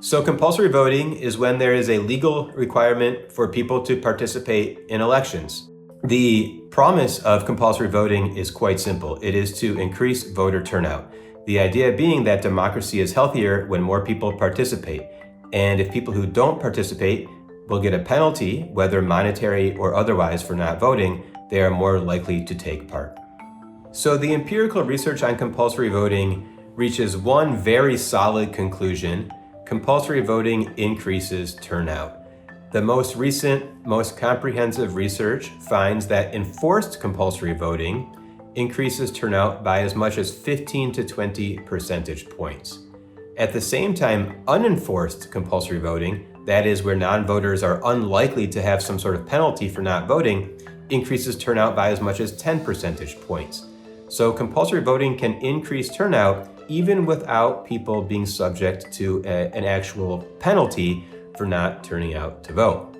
So compulsory voting is when there is a legal requirement for people to participate in elections. The promise of compulsory voting is quite simple. It is to increase voter turnout. The idea being that democracy is healthier when more people participate. And if people who don't participate will get a penalty, whether monetary or otherwise, for not voting, they are more likely to take part. So the empirical research on compulsory voting reaches one very solid conclusion: compulsory voting increases turnout. The most recent, most comprehensive research finds that enforced compulsory voting increases turnout by as much as 15 to 20 percentage points. At the same time, unenforced compulsory voting, that is where non-voters are unlikely to have some sort of penalty for not voting, increases turnout by as much as 10 percentage points. So compulsory voting can increase turnout even without people being subject to an actual penalty for not turning out to vote.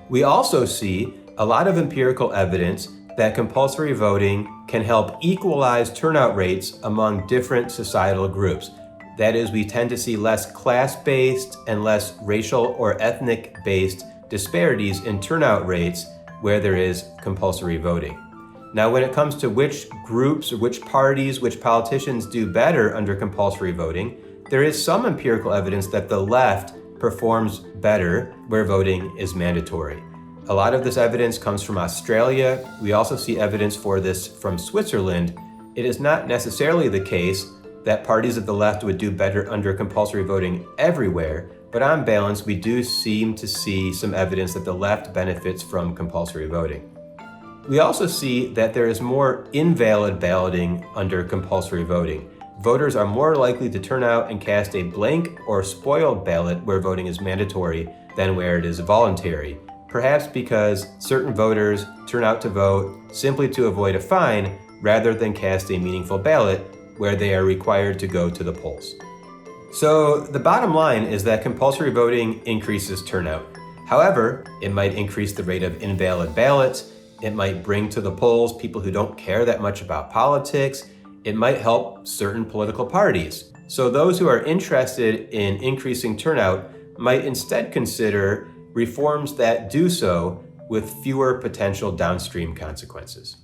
We also see a lot of empirical evidence that compulsory voting can help equalize turnout rates among different societal groups. That is, we tend to see less class-based and less racial or ethnic-based disparities in turnout rates where there is compulsory voting. Now, when it comes to which groups, or which parties, which politicians do better under compulsory voting, there is some empirical evidence that the left performs better where voting is mandatory. A lot of this evidence comes from Australia. We also see evidence for this from Switzerland. It is not necessarily the case that parties of the left would do better under compulsory voting everywhere, but on balance, we do seem to see some evidence that the left benefits from compulsory voting. We also see that there is more invalid balloting under compulsory voting. Voters are more likely to turn out and cast a blank or spoiled ballot where voting is mandatory than where it is voluntary, perhaps because certain voters turn out to vote simply to avoid a fine rather than cast a meaningful ballot where they are required to go to the polls. So the bottom line is that compulsory voting increases turnout. However, it might increase the rate of invalid ballots. It might bring to the polls people who don't care that much about politics. It might help certain political parties. So those who are interested in increasing turnout might instead consider reforms that do so with fewer potential downstream consequences.